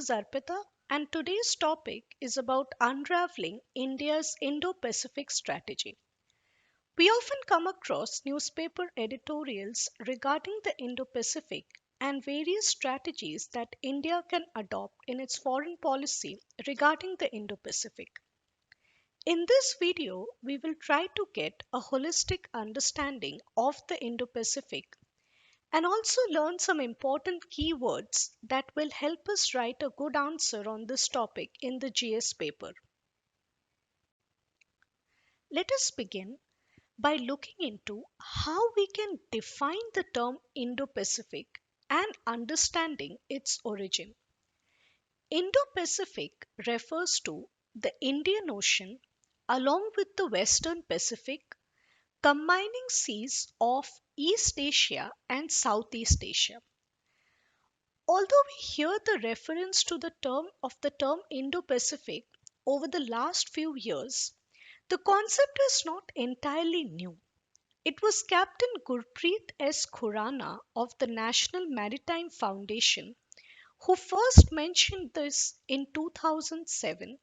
is Arpita, and today's topic is about unraveling India's Indo Pacific strategy. We often come across newspaper editorials regarding the Indo Pacific and various strategies that India can adopt in its foreign policy regarding the Indo Pacific. In this video, we will try to get a holistic understanding of the Indo Pacific and also learn some important keywords that will help us write a good answer on this topic in the GS paper. Let us begin by looking into how we can define the term Indo Pacific and understanding its origin. Indo Pacific refers to the Indian Ocean along with the Western Pacific, combining seas of East Asia and Southeast Asia. Although we hear the reference to the term Indo-Pacific over the last few years, the concept is not entirely new. It was Captain Gurpreet S. Khurana of the National Maritime Foundation who first mentioned this in 2007,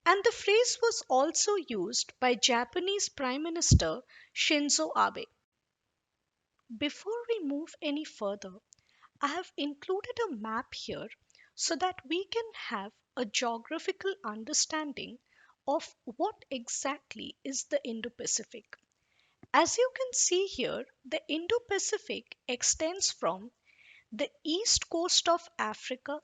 and the phrase was also used by Japanese Prime Minister Shinzo Abe. Before we move any further, I have included a map here so that we can have a geographical understanding of what exactly is the Indo-Pacific. As you can see here, the Indo-Pacific extends from the east coast of Africa.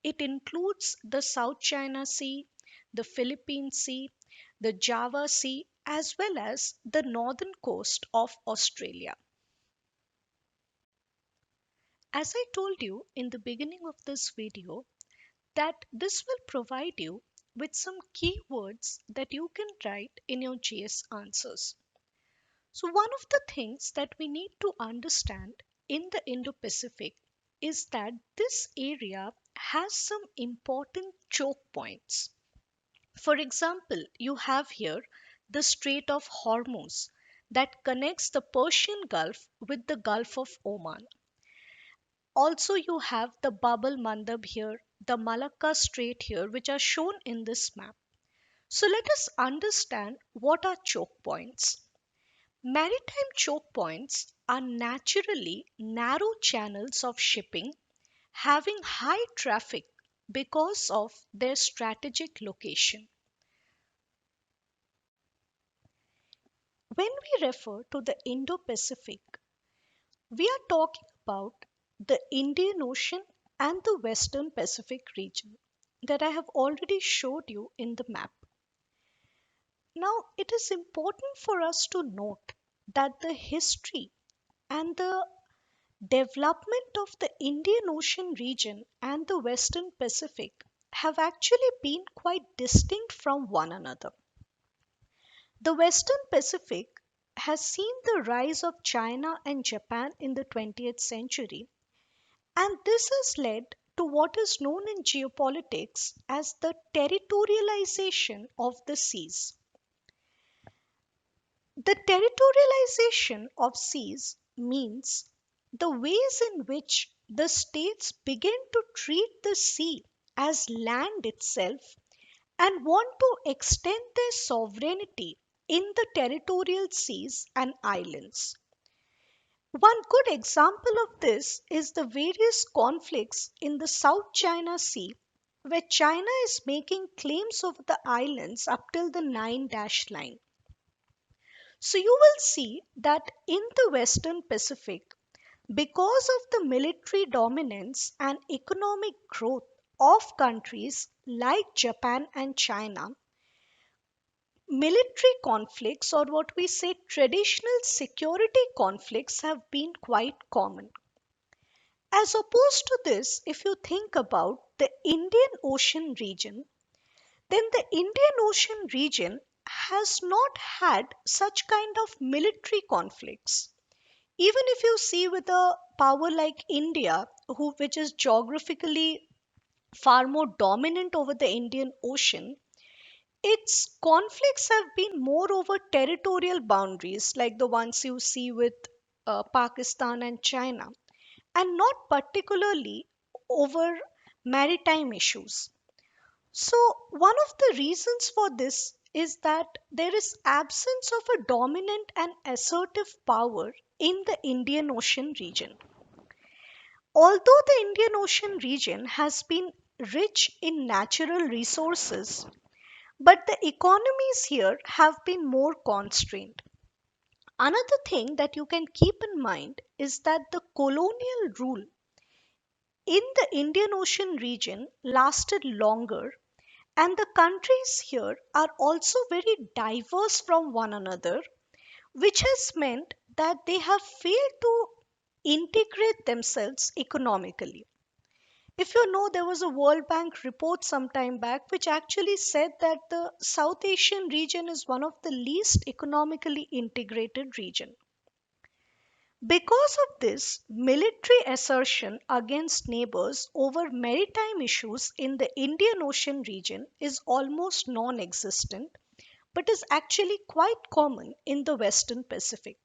It includes the South China Sea, the Philippine Sea, the Java Sea, as well as the northern coast of Australia. As I told you in the beginning of this video, that this will provide you with some keywords that you can write in your GS answers. So, one of the things that we need to understand in the Indo Pacific is that this area has some important choke points. For example, you have here the Strait of Hormuz that connects the Persian Gulf with the Gulf of Oman. Also, you have the Bab el Mandab here, the Malacca Strait here, which are shown in this map. So let us understand what are choke points. Maritime choke points are naturally narrow channels of shipping having high traffic because of their strategic location. When we refer to the Indo Pacific, we are talking about the Indian Ocean and the Western Pacific region that I have already showed you in the map. Now, it is important for us to note that the history and the development of the Indian Ocean region and the Western Pacific have actually been quite distinct from one another. The Western Pacific has seen the rise of China and Japan in the 20th century, and this has led to what is known in geopolitics as the territorialization of the seas. The territorialization of seas means the ways in which the states begin to treat the sea as land itself and want to extend their sovereignty in the territorial seas and islands. One good example of this is the various conflicts in the South China Sea, where China is making claims over the islands up till the Nine Dash Line. So you will see that in the Western Pacific, because of the military dominance and economic growth of countries like Japan and China, military conflicts, or what we say traditional security conflicts, have been quite common. As opposed to this, if you think about the Indian Ocean region, then the Indian Ocean region has not had such kind of military conflicts. Even if you see with a power like India, which is geographically far more dominant over the Indian Ocean, its conflicts have been more over territorial boundaries, like the ones you see with Pakistan and China, and not particularly over maritime issues. So, one of the reasons for this is that there is absence of a dominant and assertive power in the Indian Ocean region. Although the Indian Ocean region has been rich in natural resources, but the economies here have been more constrained. Another thing that you can keep in mind is that the colonial rule in the Indian Ocean region lasted longer, and the countries here are also very diverse from one another, which has meant that they have failed to integrate themselves economically. If you know, there was a World Bank report some time back which actually said that the South Asian region is one of the least economically integrated region. Because of this, military assertion against neighbors over maritime issues in the Indian Ocean region is almost non existent, but is actually quite common in the Western Pacific.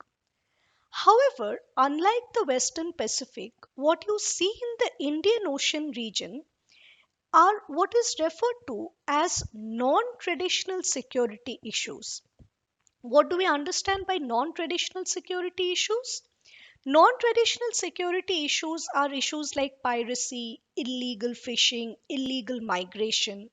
However, unlike the Western Pacific, what you see in the Indian Ocean region are what is referred to as non traditional security issues. What do we understand by non traditional security issues? Non traditional security issues are issues like piracy, illegal fishing, illegal migration.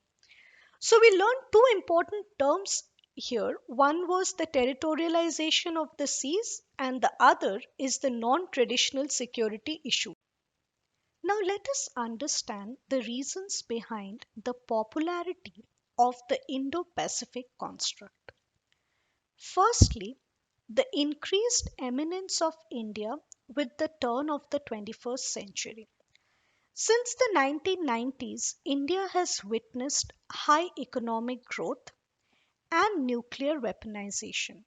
So, we learned two important terms here. One was the territorialization of the seas, and the other is the non traditional security issue. Now, let us understand the reasons behind the popularity of the Indo Pacific construct. Firstly, the increased eminence of India with the turn of the 21st century. Since the 1990s, India has witnessed high economic growth and nuclear weaponization.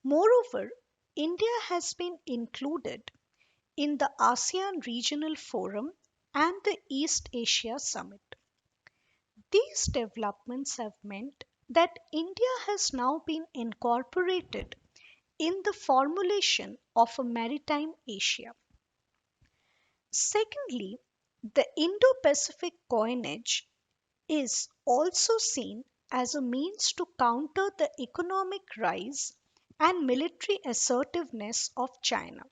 Moreover, India has been included in the ASEAN Regional Forum and the East Asia Summit. These developments have meant that India has now been incorporated in the formulation of a maritime Asia. Secondly, the Indo Pacific coinage is also seen as a means to counter the economic rise and military assertiveness of China.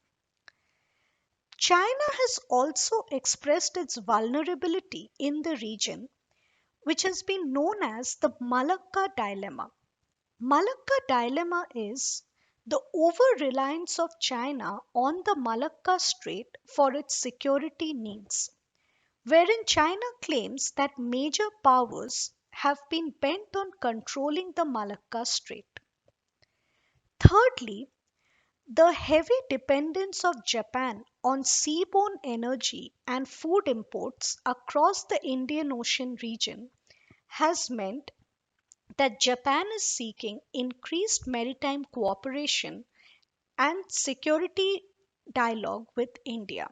China has also expressed its vulnerability in the region, which has been known as the Malacca dilemma. Malacca dilemma is the over reliance of China on the Malacca Strait for its security needs, wherein China claims that major powers have been bent on controlling the Malacca Strait. Thirdly, the heavy dependence of Japan on seaborne energy and food imports across the Indian Ocean region has meant that Japan is seeking increased maritime cooperation and security dialogue with India.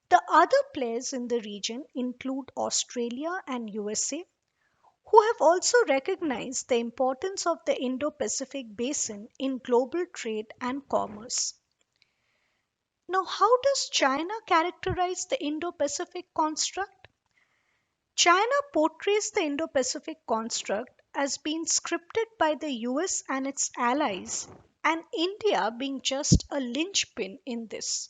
The other players in the region include Australia and USA, who have also recognized the importance of the Indo Pacific basin in global trade and commerce. Now, how does China characterize the Indo Pacific construct? China portrays the Indo Pacific construct as being scripted by the US and its allies, and India being just a linchpin in this.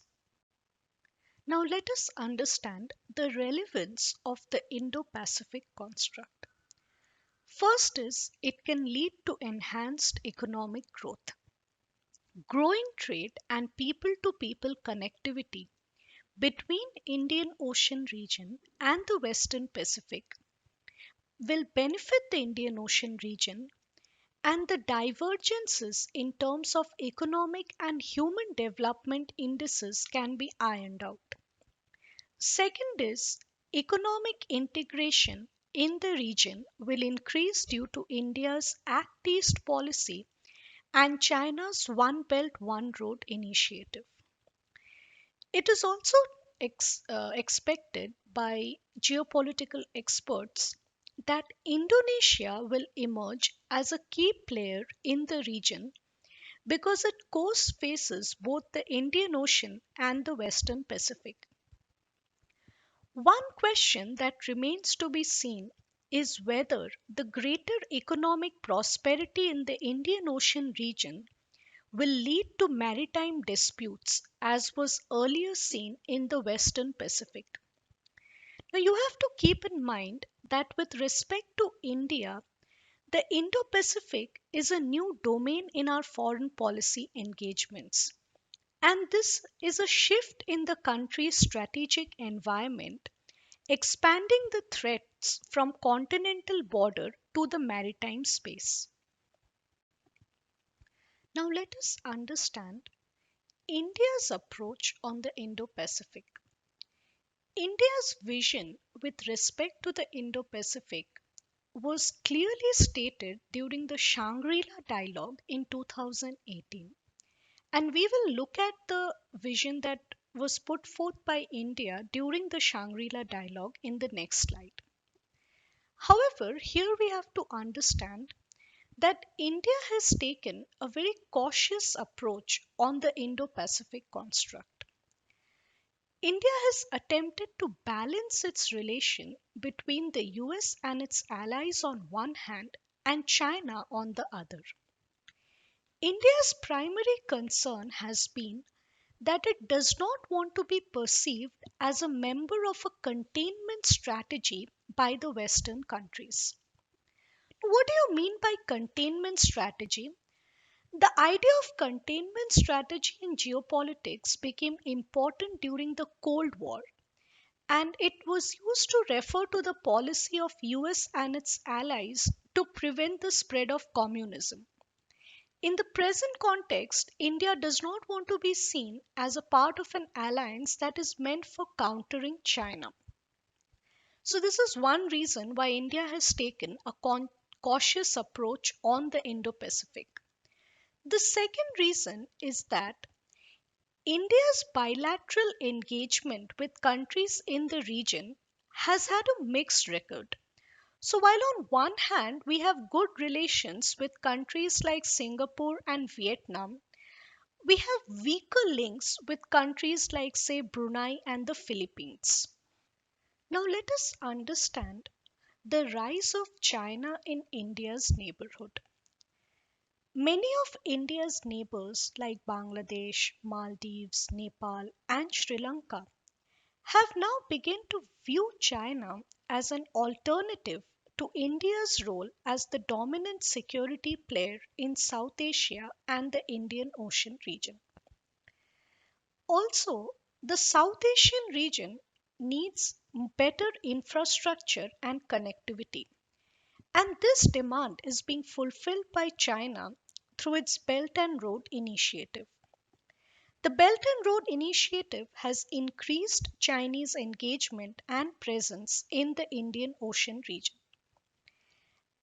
Now, let us understand the relevance of the Indo Pacific construct. First is it can lead to enhanced economic growth. Growing trade and people to people connectivity between Indian Ocean region and the Western Pacific will benefit the Indian Ocean region, and the divergences in terms of economic and human development indices can be ironed out. Second is economic integration in the region will increase due to India's Act East policy and China's One Belt One Road initiative. It is also expected by geopolitical experts that Indonesia will emerge as a key player in the region because its coast faces both the Indian Ocean and the Western Pacific. One question that remains to be seen is whether the greater economic prosperity in the Indian Ocean region will lead to maritime disputes as was earlier seen in the Western Pacific. Now, you have to keep in mind that with respect to India, the Indo Pacific is a new domain in our foreign policy engagements. And this is a shift in the country's strategic environment, expanding the threats from continental border to the maritime space. Now let us understand India's approach on the Indo-Pacific. India's vision with respect to the Indo-Pacific was clearly stated during the Shangri-La dialogue in 2018. And we will look at the vision that was put forth by India during the Shangri-La dialogue in the next slide. However, here we have to understand that India has taken a very cautious approach on the Indo Pacific construct. India has attempted to balance its relation between the US and its allies on one hand and China on the other. India's primary concern has been that it does not want to be perceived as a member of a containment strategy by the Western countries. What do you mean by containment strategy? The idea of containment strategy in geopolitics became important during the Cold War, and it was used to refer to the policy of US and its allies to prevent the spread of communism. In the present context, India does not want to be seen as a part of an alliance that is meant for countering China. So, this is one reason why India has taken a cautious approach on the Indo Pacific. The second reason is that India's bilateral engagement with countries in the region has had a mixed record. So, while on one hand we have good relations with countries like Singapore and Vietnam, we have weaker links with countries like, say, Brunei and the Philippines. Now, let us understand the rise of China in India's neighborhood. Many of India's neighbors, like Bangladesh, Maldives, Nepal, and Sri Lanka, have now begun to view China as an alternative to India's role as the dominant security player in South Asia and the Indian Ocean region. Also, the South Asian region needs better infrastructure and connectivity. And this demand is being fulfilled by China through its Belt and Road Initiative. The Belt and Road Initiative has increased Chinese engagement and presence in the Indian Ocean region.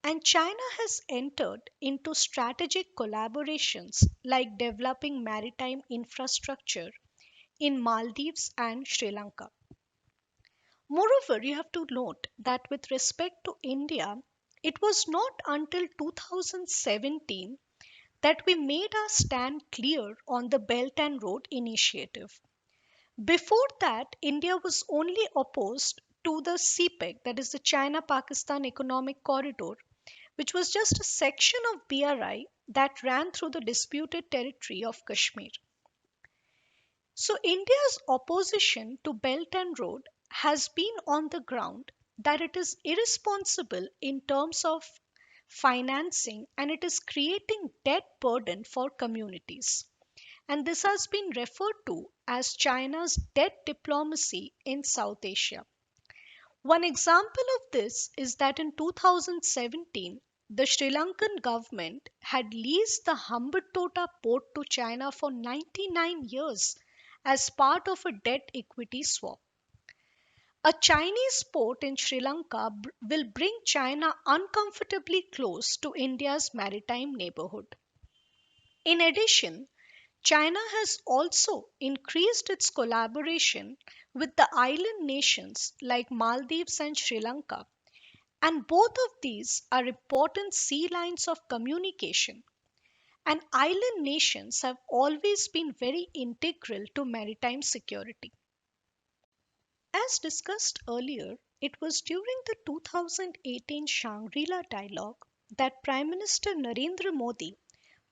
And China has entered into strategic collaborations like developing maritime infrastructure in Maldives and Sri Lanka. Moreover, you have to note that with respect to India, it was not until 2017 that we made our stand clear on the Belt and Road Initiative. Before that, India was only opposed to the CPEC, that is the China Pakistan Economic Corridor, which was just a section of BRI that ran through the disputed territory of Kashmir. So, India's opposition to Belt and Road has been on the ground that it is irresponsible in terms of financing and it is creating debt burden for communities. And this has been referred to as China's debt diplomacy in South Asia. One example of this is that in 2017, the Sri Lankan government had leased the Hambantota port to China for 99 years as part of a debt equity swap. A Chinese port in Sri Lanka will bring China uncomfortably close to India's maritime neighborhood. In addition, China has also increased its collaboration with the island nations like Maldives and Sri Lanka, and both of these are important sea lines of communication. And island nations have always been very integral to maritime security. As discussed earlier, it was during the 2018 Shangri-La dialogue that Prime Minister Narendra Modi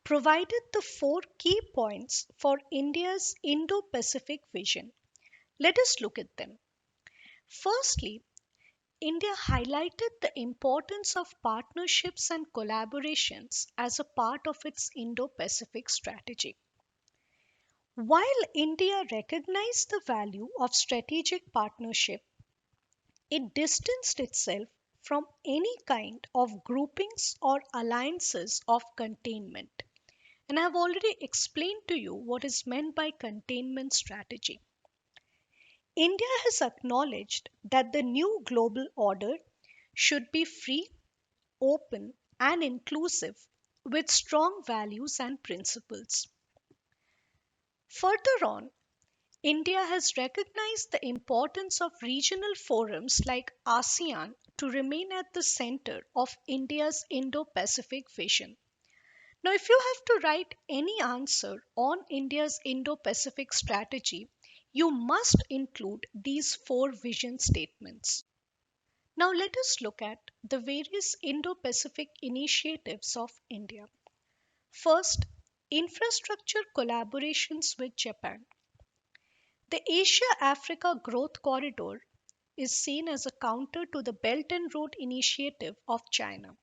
provided the four key points for India's Indo Pacific vision. Let us look at them. Firstly, India highlighted the importance of partnerships and collaborations as a part of its Indo Pacific strategy. While India recognized the value of strategic partnership, it distanced itself from any kind of groupings or alliances of containment. And I have already explained to you what is meant by containment strategy. India has acknowledged that the new global order should be free, open, and inclusive with strong values and principles. Further on, India has recognized the importance of regional forums like ASEAN to remain at the center of India's Indo Pacific vision. Now, if you have to write any answer on India's Indo Pacific strategy, you must include these four vision statements. Now, let us look at the various Indo Pacific initiatives of India. First, infrastructure collaborations with Japan. The Asia Africa Growth Corridor is seen as a counter to the Belt and Road Initiative of China.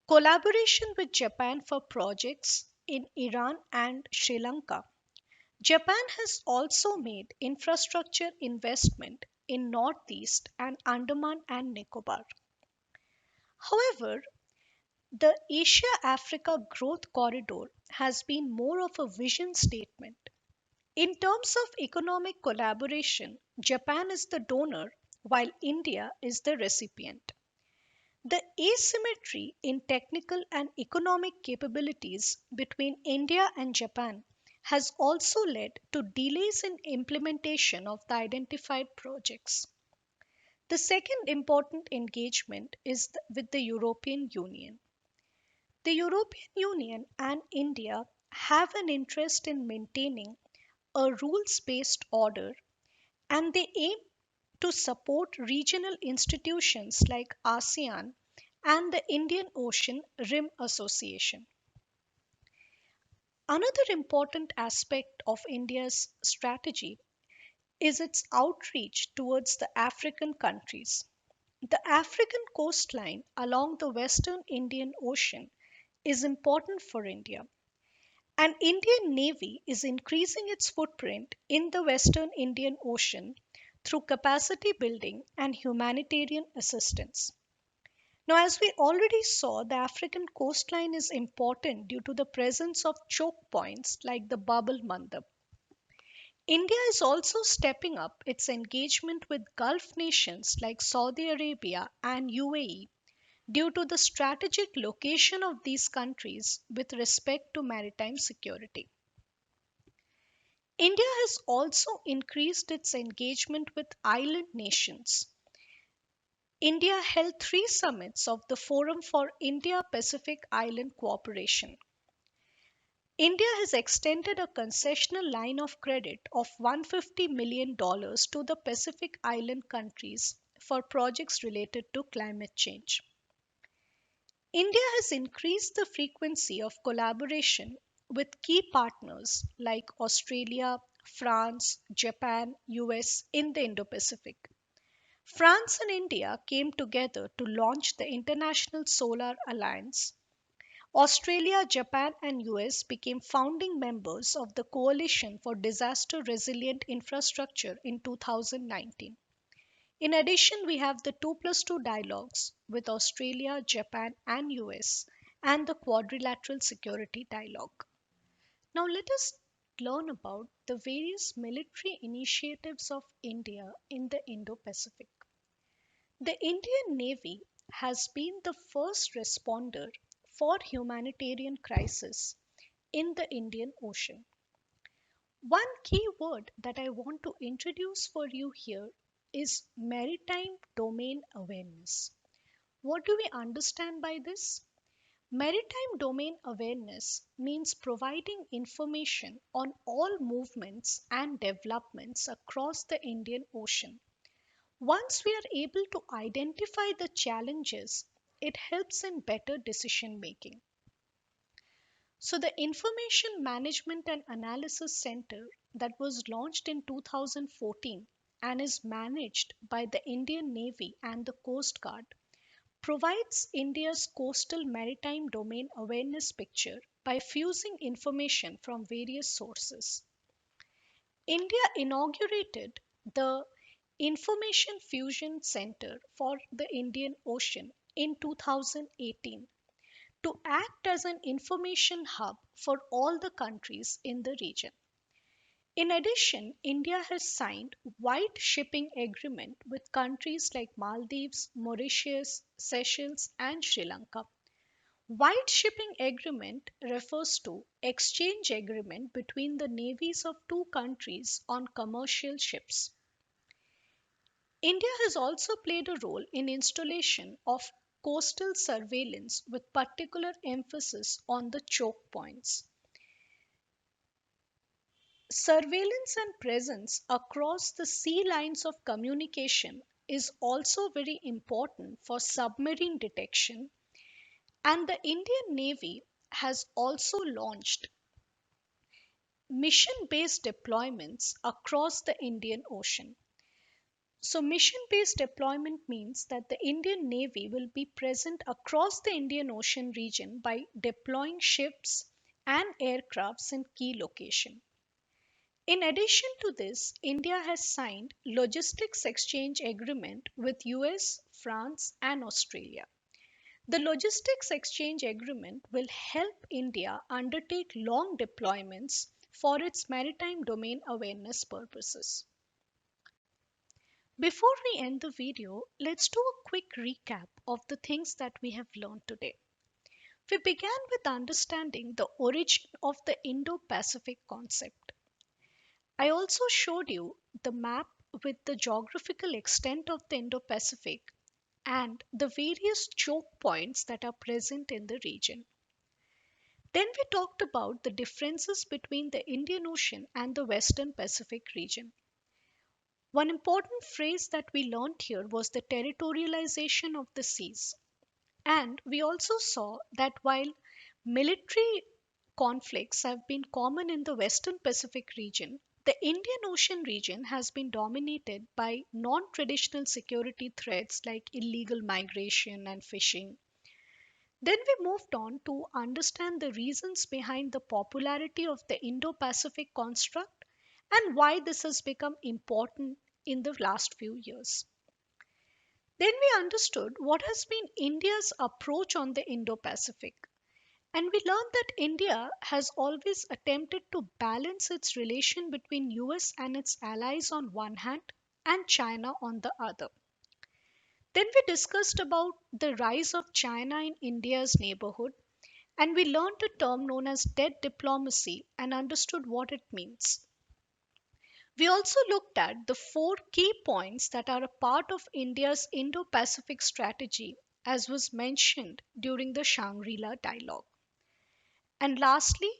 Collaboration with Japan for projects in Iran and Sri Lanka. Japan has also made infrastructure investment in Northeast and Andaman and Nicobar. However, the Asia Africa Growth Corridor has been more of a vision statement. In terms of economic collaboration, Japan is the donor while India is the recipient. The asymmetry in technical and economic capabilities between India and Japan has also led to delays in implementation of the identified projects. The second important engagement is with the European Union. The European Union and India have an interest in maintaining a rules based order, and they aim to support regional institutions like ASEAN and the Indian Ocean Rim Association. Another important aspect of India's strategy is its outreach towards the African countries. The African coastline along the western Indian Ocean is important for India. And Indian Navy is increasing its footprint in the western Indian Ocean through capacity building and humanitarian assistance. Now, as we already saw, the African coastline is important due to the presence of choke points like the Bab el Mandab. India is also stepping up its engagement with Gulf nations like Saudi Arabia and UAE due to the strategic location of these countries with respect to maritime security. India has also increased its engagement with island nations. India held three summits of the Forum for India Pacific Island Cooperation. India has extended a concessional line of credit of $150 million to the Pacific Island countries for projects related to climate change. India has increased the frequency of collaboration with key partners like Australia, France, Japan, US in the Indo Pacific. France and India came together to launch the International Solar Alliance. Australia, Japan, and US became founding members of the Coalition for Disaster Resilient Infrastructure in 2019. In addition, we have the 2+2 dialogues with Australia, Japan, and US, and the Quadrilateral Security Dialogue. Now, let us learn about the various military initiatives of India in the Indo Pacific. The Indian Navy has been the first responder for humanitarian crisis in the Indian Ocean. One key word that I want to introduce for you here is maritime domain awareness. What do we understand by this? Maritime domain awareness means providing information on all movements and developments across the Indian Ocean. Once we are able to identify the challenges, it helps in better decision making. So, the Information Management and Analysis Center that was launched in 2014 and is managed by the Indian Navy and the Coast Guard provides India's coastal maritime domain awareness picture by fusing information from various sources. India inaugurated the Information Fusion Center for the Indian Ocean in 2018 to act as an information hub for all the countries in the region. In addition, India has signed wide shipping agreement with countries like Maldives, Mauritius, Seychelles and Sri Lanka. Wide shipping agreement refers to exchange agreement between the navies of two countries on commercial ships. India has also played a role in installation of coastal surveillance with particular emphasis on the choke points. Surveillance and presence across the sea lines of communication is also very important for submarine detection, and the Indian Navy has also launched mission based deployments across the Indian Ocean. So, mission based deployment means that the Indian Navy will be present across the Indian Ocean region by deploying ships and aircrafts in key locations. In addition to this, India has signed logistics exchange agreement with US, France and Australia. The logistics exchange agreement will help India undertake long deployments for its maritime domain awareness purposes. Before we end the video, let's do a quick recap of the things that we have learned today. We began with understanding the origin of the Indo-Pacific concept. I also showed you the map with the geographical extent of the Indo-Pacific and the various choke points that are present in the region. Then we talked about the differences between the Indian Ocean and the Western Pacific region. One important phrase that we learned here was the territorialization of the seas. And we also saw that while military conflicts have been common in the Western Pacific region, the Indian Ocean region has been dominated by non traditional security threats like illegal migration and fishing. Then we moved on to understand the reasons behind the popularity of the Indo Pacific construct and why this has become important in the last few years. Then we understood what has been India's approach on the Indo Pacific. And we learned that India has always attempted to balance its relation between US and its allies on one hand and China on the other. Then we discussed about the rise of China in India's neighborhood and we learned a term known as dead diplomacy and understood what it means. We also looked at the four key points that are a part of India's Indo Pacific strategy, as was mentioned during the Shangri La dialogue. And lastly,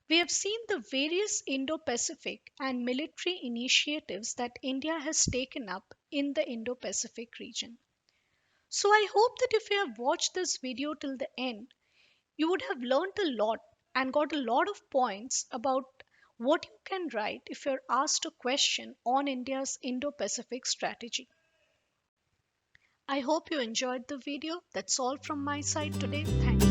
we have seen the various Indo Pacific and military initiatives that India has taken up in the Indo Pacific region. So I hope that if you have watched this video till the end, you would have learned a lot and got a lot of points about what you can write if you're asked a question on India's Indo Pacific strategy. I hope you enjoyed the video. That's all from my side today. Thank you.